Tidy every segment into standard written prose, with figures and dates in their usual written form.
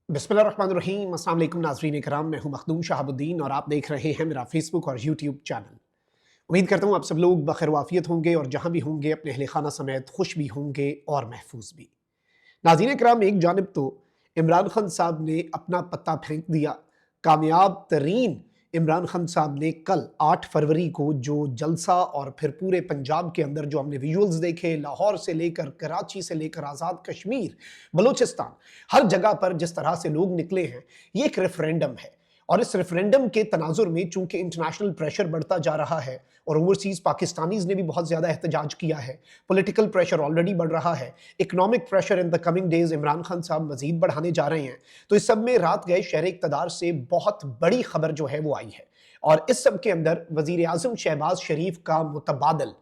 बिस्मिल्लाहिर्रहमानिर्रहीम। अस्सलाम वालेकुम नाज़रीन इकराम, मैं हूं मखदूम शहाबुद्दीन और आप देख रहे हैं मेरा फेसबुक और यूट्यूब चैनल। उम्मीद करता हूं आप सब लोग बखैर वाफियत होंगे और जहां भी होंगे अपने अहले खाना समेत खुश भी होंगे और महफूज भी। नाज़रीन इकराम, एक जानिब तो इमरान खान साहब ने अपना पत्ता फेंक दिया। कामयाब तरीन इमरान खान साहब ने कल 8 फरवरी को जो जलसा और फिर पूरे पंजाब के अंदर जो हमने विजुअल्स देखे, लाहौर से लेकर कराची से लेकर आज़ाद कश्मीर, बलूचिस्तान, हर जगह पर जिस तरह से लोग निकले हैं, ये एक रेफरेंडम है। और इस रेफरेंडम के तनाजुर में चूंकि इंटरनेशनल प्रेशर बढ़ता जा रहा है और ओवरसीज पाकिस्तानीज ने भी बहुत ज़्यादा एहतजाज किया है, पॉलिटिकल प्रेशर ऑलरेडी बढ़ रहा है, economic pressure in the coming days Imran Khan साहब मजीद बढ़ाने जा रहे हैं, तो इस सब में रात गए शहर इक़्तिदार से बहुत बड़ी खबर जो है वो आई है। और इस सब के अंदर वज़ीर आज़म शहबाज शरीफ का मुतबादल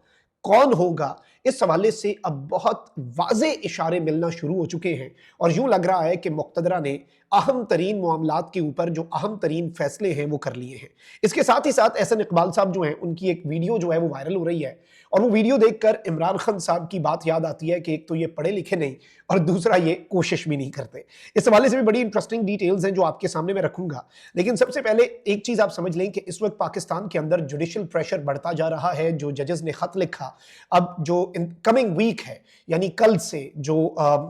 कौन होगा, इस हवाले से अब बहुत वाज़े इशारे मिलना शुरू हो चुके हैं और यूं लग रहा है कि मुक़्तदरा ने अहम तरीन मामलात के ऊपर जो अहम तरीन फैसले हैं वो कर लिए हैं। इसके साथ ही साथ एहसन इकबाल साहब जो हैं, उनकी एक वीडियो जो है वो वायरल हो रही है और वो वीडियो देखकर इमरान खान साहब की बात याद आती है कि एक तो ये पढ़े लिखे नहीं और दूसरा ये कोशिश भी नहीं करते। इस हवाले से भी बड़ी इंटरेस्टिंग डिटेल्स हैं जो आपके सामने मैं रखूंगा। लेकिन सबसे पहले एक चीज़ आप समझ लें कि इस वक्त पाकिस्तान के अंदर जुडिशल प्रेशर बढ़ता जा रहा है। जो जजेस ने खत लिखा, अब जो कमिंग वीक है यानी कल से जो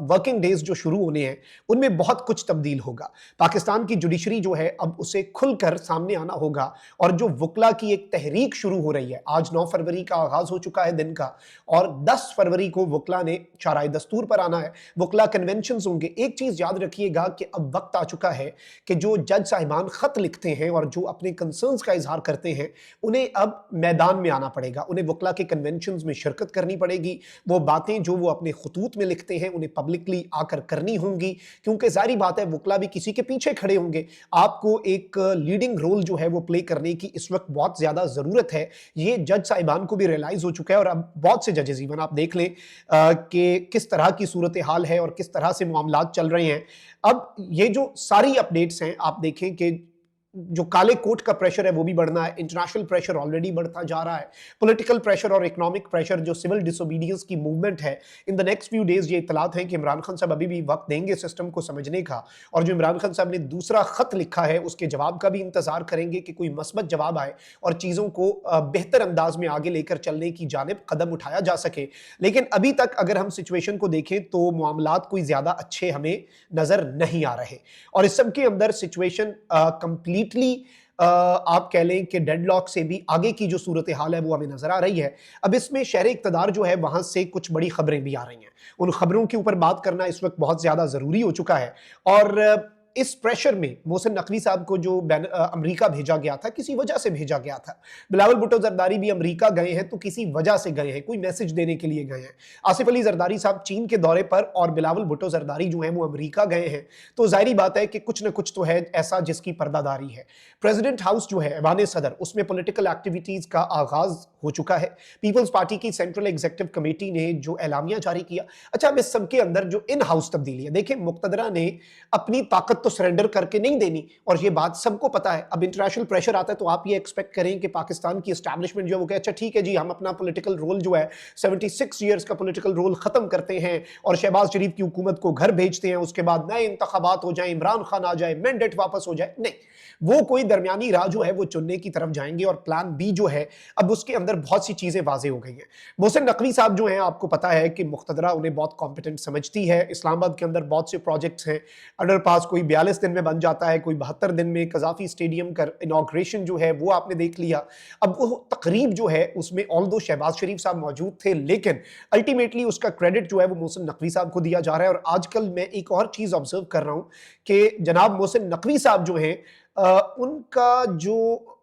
वर्किंग डेज जो शुरू होने हैं, उनमें बहुत कुछ तब्दील होगा। पाकिस्तान की जुडिशरी जो है अब उसे खुलकर सामने आना होगा और जो वकला की एक तहरीक शुरू हो रही है, आज 9 फरवरी का आगाज हो चुका है दिन का और 10 फरवरी को वकला ने चाराए दस्तूर पर आना है, वकला कन्वेंशन होंगे। एक चीज याद रखिएगा कि अब वक्त आ चुका है कि जो जज साहिबान खत लिखते हैं और जो अपने कंसर्न्स का इजहार करते हैं, उन्हें अब मैदान में आना पड़ेगा, उन्हें वकला के कन्वेंशन में शिरकत करनी पड़ेगी। वो बातें जो वो अपने खतूत में लिखते हैं उन्हें पब्लिकली आकर करनी होंगी, क्योंकि जाहिर बात है वकला भी किसी के पीछे खड़े होंगे। आपको एक लीडिंग रोल जो है वो प्ले करने की इस वक्त बहुत ज्यादा जरूरत है। ये जज साहिबान को भी रियलाइज हो चुका है और अब बहुत से जजेस, इवन आप देख लें कि किस तरह की सूरत हाल है और किस तरह से मामलात चल रहे हैं। अब ये जो सारी अपडेट्स हैं, आप देखें कि जो काले कोट का प्रेशर है वो भी बढ़ना है, इंटरनेशनल प्रेशर ऑलरेडी बढ़ता जा रहा है, पॉलिटिकल प्रेशर और इकोनॉमिक प्रेशर, जो सिविल डिसोबीडियंस की मूवमेंट है in the next few days, ये इतलात है कि इमरान खान साहब अभी भी वक्त देंगे सिस्टम को समझने का। और जो इमरान खान साहब ने दूसरा खत लिखा है उसके जवाब का भी इंतजार करेंगे कि कोई मस्बत जवाब आए और चीज़ों को बेहतर अंदाज में आगे लेकर चलने की जानिब कदम उठाया जा सके। लेकिन अभी तक अगर हम सिचुएशन को देखें तो मामलात कोई ज़्यादा अच्छे हमें नज़र नहीं आ रहे और इस सब के अंदर सिचुएशन कंप्लीटली आप कह लें कि डेडलॉक से भी आगे की जो सूरत हाल है वो हमें नजर आ रही है। अब इसमें शहर इक़्तिदार जो है वहां से कुछ बड़ी खबरें भी आ रही हैं, उन खबरों के ऊपर बात करना इस वक्त बहुत ज्यादा जरूरी हो चुका है। और इस प्रेशर में मोहसिन नकवी साहब को जो अमेरिका भेजा गया था, किसी वजह से भेजा गया था। बिलावल भुट्टो जरदारी भी अमेरिका गए हैं तो किसी वजह से गए हैं, कोई मैसेज देने के लिए गए हैं। आसिफ अली जरदारी साहब चीन के दौरे पर और बिलावल भुट्टो जरदारी जो है वो अमेरिका गए हैं, तो जाहिर बात है कि कुछ न कुछ तो है ऐसा जिसकी पर्दादारी है। प्रेसिडेंट हाउस जो है ऐवान सदर, उसमें पॉलिटिकल एक्टिविटीज का आगाज हो चुका है। पीपल्स पार्टी की सेंट्रल एग्जीक्यूटिव कमेटी ने जो एलामिया जारी किया, अच्छा अब इस सब के अंदर जो इन हाउस तब्दीली है, देखिए मुक़्तदरा ने अपनी ताकत तो सरेंडर करके नहीं देनी और ये बात सबको पता है। अब इंटरनेशनल प्रेशर आता है तो आप ये एक्सपेक्ट करें कि पाकिस्तान की एस्टैब्लिशमेंट जो है वो कहे अच्छा ठीक है जी, हम अपना पॉलिटिकल रोल जो है 76 ईयर्स का पॉलिटिकल रोल खत्म करते हैं और शहबाज शरीफ की हुकूमत को घर भेजते हैं, उसके बाद नए इंतखाबात हो जाए, इमरान खान आ जाए, मैंडेट वापस हो जाए। नहीं, वो कोई दरमियानी राह जो है वो चुनने की तरफ जाएंगे और प्लान बी जो है अब उसके अंदर बहुत सी चीजें वाजे हो गई हैं। मोहसिन नकवी साहब जो हैं, आपको पता है कि मुक़्तदरा उन्हें बहुत कॉम्पिटेंट समझती है। इस्लामाबाद के अंदर बहुत से प्रोजेक्ट्स हैं, अंडरपास कोई 42 दिन में बन जाता है, कोई 72 दिन में। कज़ाफी स्टेडियम का इनॉग्रेशन जो है वो आपने देख लिया। अब वो तकरीब जो है उसमें ऑल्दो शहबाज शरीफ साहब मौजूद थे, लेकिन अल्टीमेटली उसका क्रेडिट जो है वो मोहसिन नकवी साहब को दिया जा रहा है। और आजकल मैं एक और चीज ऑब्जर्व कर रहा हूं कि जनाब मोहसिन नकवी साहब जो हैं, उनका जो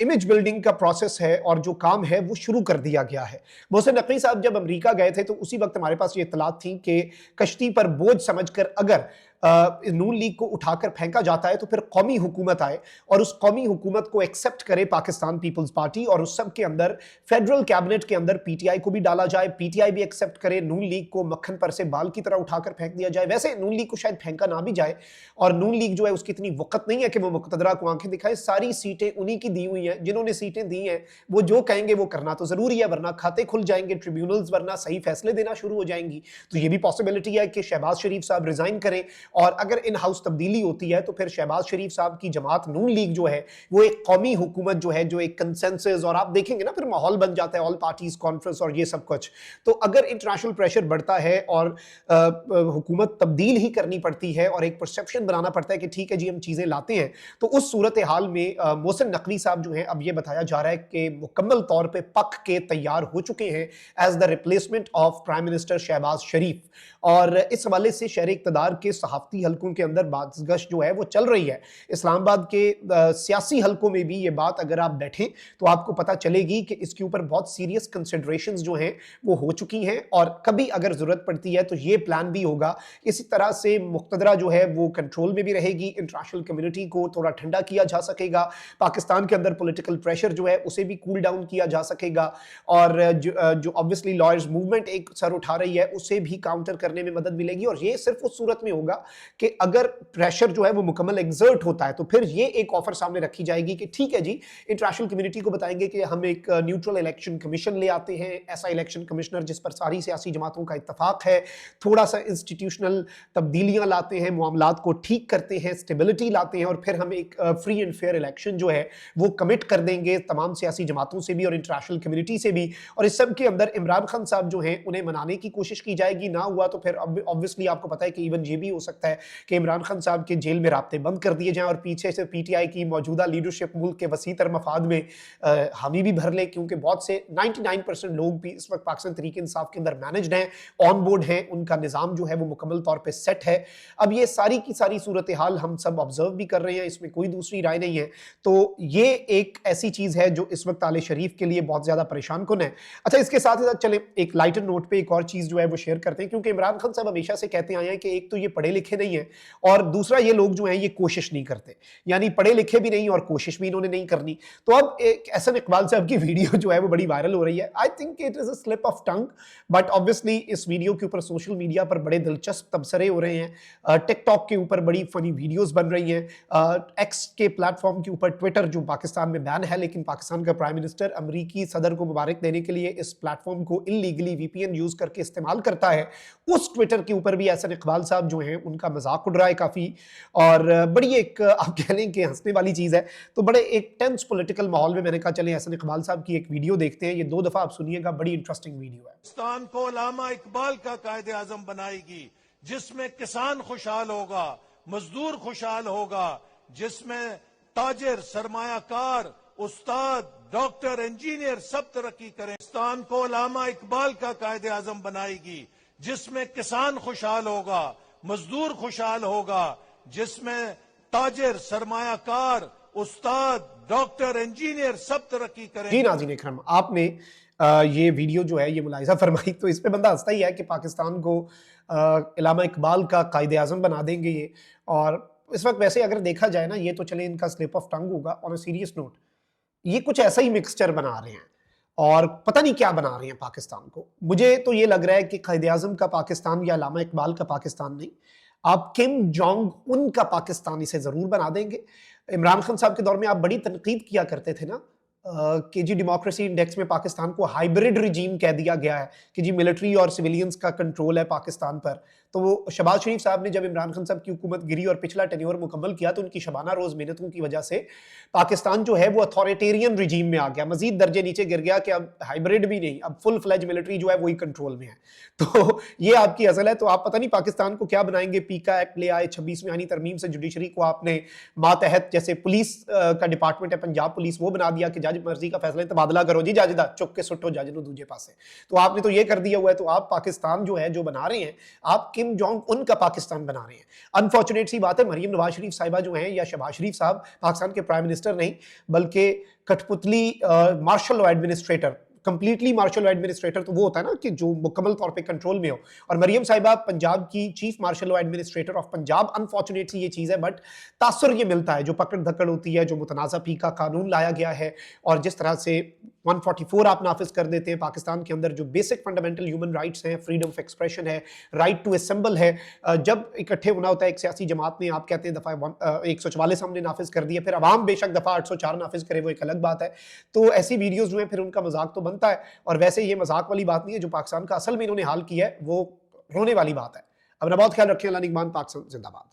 इमेज बिल्डिंग का प्रोसेस है और जो काम है वो शुरू कर दिया गया है। मोहसिन नकवी साहब जब अमेरिका गए थे तो उसी वक्त हमारे पास ये इत्तलात थी कि कश्ती पर बोझ समझकर अगर नून लीग को उठाकर फेंका जाता है तो फिर कौमी हुकूमत आए और उस कौमी हुकूमत को एक्सेप्ट करे पाकिस्तान पीपल्स पार्टी और उस सब के अंदर फेडरल कैबिनेट के अंदर पीटीआई को भी डाला जाए, पीटीआई भी एक्सेप्ट करे, नून लीग को मक्खन पर से बाल की तरह उठाकर फेंक दिया जाए। वैसे नून लीग को शायद फेंका ना भी जाए और नून लीग जो है उसकी इतनी वक्त नहीं है कि वो मुक़्तदरा को आंखें दिखाए। सारी सीटें उन्हीं की दी हुई हैं, जिन्होंने सीटें दी हैं वो जो कहेंगे वो करना तो जरूरी है, वरना खाते खुल जाएंगे ट्रिब्यूनल्स, वरना सही फैसले देना शुरू हो जाएंगी। तो ये भी पॉसिबिलिटी है कि शहबाज शरीफ साहब रिजाइन करें اور اگر ان ہاؤس تبدیلی ہوتی ہے تو پھر شہباز شریف صاحب کی جماعت نون لیگ جو ہے وہ ایک قومی حکومت جو ہے جو ایک کنسنسس، اور آپ دیکھیں گے نا پھر ماحول بن جاتا ہے آل پارٹیز کانفرنس اور یہ سب کچھ. تو اگر انٹرنیشنل پریشر بڑھتا ہے اور حکومت تبدیل ہی کرنی پڑتی ہے اور ایک پرسیپشن بنانا پڑتا ہے کہ ٹھیک ہے جی ہم چیزیں لاتے ہیں، تو اس صورتحال میں محسن نقوی صاحب جو ہیں اب یہ بتایا جا رہا ہے کہ مکمل طور پہ پک کے تیار ہو چکے ہیں as the replacement of prime minister Shahbaz Sharif. اور اس حوالے سے شہر اقتدار کے صحافتی حلقوں کے اندر بات گشت جو ہے وہ چل رہی ہے. اسلام آباد کے سیاسی حلقوں میں بھی یہ بات اگر آپ بیٹھیں تو آپ کو پتہ چلے گی کہ اس کے اوپر بہت سیریس کنسیڈریشنز جو ہیں وہ ہو چکی ہیں، اور کبھی اگر ضرورت پڑتی ہے تو یہ پلان بھی ہوگا. اسی طرح سے مقتدرہ جو ہے وہ کنٹرول میں بھی رہے گی، انٹرنیشنل کمیونٹی کو تھوڑا ٹھنڈا کیا جا سکے گا، پاکستان کے اندر پولیٹیکل پریشر جو ہے اسے بھی کول ڈاؤن کیا جا سکے گا، اور جو obviously لائرز موومنٹ ایک سر اٹھا رہی ہے اسے بھی کاؤنٹر کرنے میں مدد ملے گی. اور یہ صرف اس صورت میں ہوگا کہ اگر پریشر جو ہے وہ مکمل ایگزرٹ ہوتا ہے تو پھر یہ ایک آفر سامنے رکھی جائے گی کہ ٹھیک ہے جی انٹرنیشنل کمیونٹی کو بتائیں گے کہ ہم ایک نیوٹرل الیکشن کمیشن لے آتے ہیں، ایسا الیکشن کمشنر جس پر ساری سیاسی جماعتوں کا اتفاق ہے، تھوڑا سا انسٹیٹیوشنل تبدیلیاں لاتے ہیں، معاملات کو ٹھیک کرتے ہیں، اسٹیبلٹی لاتے ہیں، اور پھر ہم ایک فری اینڈ فیئر الیکشن جو ہے وہ کمٹ کر دیں گے تمام سیاسی جماعتوں سے بھی اور انٹرنیشنل کمیونٹی سے بھی. اور اس سب کے اندر عمران خان صاحب جو ہیں انہیں منانے کی کوشش کی جائے گی. نہ ہوا تو پھر obviously آپ کو پتہ ہے کہ ایون یہ بھی ہو سکتا ہے کہ عمران خان صاحب کے جیل میں رابطے بند کر دیے جائیں اور پیچھے سے پی ٹی آئی کی موجودہ لیڈرشپ ملک کے وسیع تر مفاد میں حامی بھی بھر لے، کیونکہ بہت سے 99% لوگ بھی اس وقت پاکستان تحریک انصاف کے اندر مینجڈ ہیں، آن بورڈ ہیں، ان کا نظام جو ہے وہ مکمل طور پہ سیٹ ہے. اب یہ ساری کی ساری صورتحال ہم سب آبزرو بھی کر رہے ہیں، اس میں کوئی دوسری رائے نہیں ہے. تو یہ ایک ایسی چیز ہے جو اس وقت آل شریف کے لیے بہت زیادہ پریشان کن ہے. اچھا اس کے ساتھ ساتھ چلیں ایک لائٹر نوٹ پہ ایک اور چیز جو ہے وہ شیئر کرتے ہیں، کیونکہ عمران خان صاحب ہمیشہ سے کہتے آئے ہیں کہ ایک تو یہ پڑھے لکھے نہیں ہیں، اور دوسرا یہ لوگ جو ہیں یہ کوشش نہیں کرتے، یعنی پڑھے لکھے بھی نہیں اور کوشش بھی انہوں نے نہیں کرنی. تو اب ایک احسن اقبال صاحب کی ویڈیو جو ہے وہ بڑی وائرل ہو رہی ہے. I think it is a slip of tongue, but obviously اس ویڈیو کے اوپر سوشل میڈیا پر بڑے دلچسپ تبصرے ہو رہے ہیں، ٹک ٹاک کے اوپر بڑی فنی ویڈیوز بن رہی ہیں، ایکس کے پلیٹ فارم کے اوپر ٹویٹر جو پاکستان میں بین ہے لیکن پاکستان کا پرائم منسٹر امریکی صدر کو مبارک دینے کے لیے اس پلیٹ فارم کو انلیگلی وی پی این یوز کر کے استعمال کرتا ہے. اس ٹویٹر کے اوپر بھی احسن اقبال صاحب جو ہیں ان کا مذاق اڑ رہا ہے کافی، اور بڑی ایک آپ کہہ لیں کہ ہنسنے والی چیز ہے. تو بڑے ایک ٹینس پولیٹیکل ماحول میں نے کہا چلیں احسن اقبال صاحب کی ایک ویڈیو دیکھتے ہیں. یہ 2 دفعہ آپ سنیے گا، بڑی انٹرسٹنگ ویڈیو ہے. پاکستان کو علامہ اقبال کا قائد اعظم بنائے گی، جس میں کسان خوشحال ہوگا، مزدور خوشحال ہوگا، جس میں تاجر، سرمایہ کار، استاد، ڈاکٹر، انجینئر سب ترقی کریں. پاکستان کو علامہ اقبال کا قائد اعظم بنائے گی، جس میں کسان خوشحال ہوگا، مزدور خوشحال ہوگا، جس میں تاجر، سرمایہ کار، استاد، ڈاکٹر، انجینئر سب ترقی کریں. جی ناظرین اکرام، آپ نے یہ ویڈیو جو ہے یہ ملاحظہ فرمائی تو اس پہ بندہ ہنستا ہی ہے کہ پاکستان کو علامہ اقبال کا قائد اعظم بنا دیں گے یہ. اور اس وقت ویسے اگر دیکھا جائے نا یہ تو چلے ان کا سلپ آف ٹنگ ہوگا. آن اے سیریس نوٹ یہ کچھ ایسا ہی مکسچر بنا رہے ہیں اور پتہ نہیں کیا بنا رہے ہیں پاکستان کو. مجھے تو یہ لگ رہا ہے کہ قائد اعظم کا پاکستان یا علامہ اقبال کا پاکستان نہیں، آپ کم جونگ ان کا پاکستان اسے ضرور بنا دیں گے. عمران خان صاحب کے دور میں آپ بڑی تنقید کیا کرتے تھے نا کہ جی ڈیموکریسی انڈیکس میں پاکستان کو ہائبرڈ ریجیم کہہ دیا گیا ہے کہ جی ملٹری اور سویلینز کا کنٹرول ہے پاکستان پر. تو وہ شہباز شریف صاحب نے جب عمران خان صاحب کی حکومت گری اور پچھلا ٹینیور مکمل کیا تو ان کی شبانہ روز محنتوں کی وجہ سے پاکستان جو ہے وہ اتھارٹیرین ریجیم میں آ گیا، مزید درجے نیچے گر گیا کہ اب ہائبرڈ بھی نہیں، اب فل فلیج ملٹری جو ہے وہی کنٹرول میں ہے. تو یہ آپ کی اصل ہے. تو آپ پتہ نہیں پاکستان کو کیا بنائیں گے. پیکا ایکٹ لے آئے 26ویں آئینی ترمیم سے، جوڈیشری کو آپ نے ماتحت جیسے پولیس کا ڈپارٹمنٹ ہے پنجاب پولیس وہ بنا دیا کہ جج مرضی کا فیصلہ تبادلہ کرو جی، جج دا چک کے سٹو جج نو دوجے پاسے. تو آپ نے تو یہ کر دیا ہوا ہے. تو آپ پاکستان جو ہے جو بنا رہے ہیں آپ کم جونگ ان کا پاکستان بنا رہے ہیں. انفارچونیٹ سی بات ہے مریم نواز شریف صاحبہ جو ہیں یا شہباز شریف صاحب پاکستان کے پرائم منسٹر نہیں بلکہ کٹھ پتلی martial law administrator, completely martial law administrator تو وہ ہوتا ہے نا کہ جو مکمل طور پہ کنٹرول میں ہو، اور مریم صاحبہ پنجاب کی chief martial law administrator of Punjab. Unfortunately یہ چیز ہے بٹ تاثر یہ ملتا ہے جو پکڑ دھکڑ ہوتی ہے، جو متنازع پی کا قانون لایا گیا ہے اور جس طرح سے 144 آپ نافذ کر دیتے ہیں پاکستان کے اندر، جو بیسک فنڈامنٹل ہیومن رائٹس ہیں، فریڈم آف ایکسپریشن ہے، رائٹ ٹو اسمبل ہے. جب اکٹھے ہونا ہوتا ہے ایک سیاسی جماعت میں، آپ کہتے ہیں دفعہ 144 ہم نے نافذ کر دیا، پھر عوام بے شک دفعہ 804 نافذ کرے وہ ایک الگ بات ہے. تو ایسی ویڈیوز جو ہیں پھر ان کا مذاق تو بنتا ہے. اور ویسے یہ مذاق والی بات نہیں ہے، جو پاکستان کا اصل میں انہوں نے حال کیا ہے وہ رونے والی بات ہے. अपना बहुत ख्याल रखें। अल्लाह निगहबान। पाकिस्तान जिंदाबाद।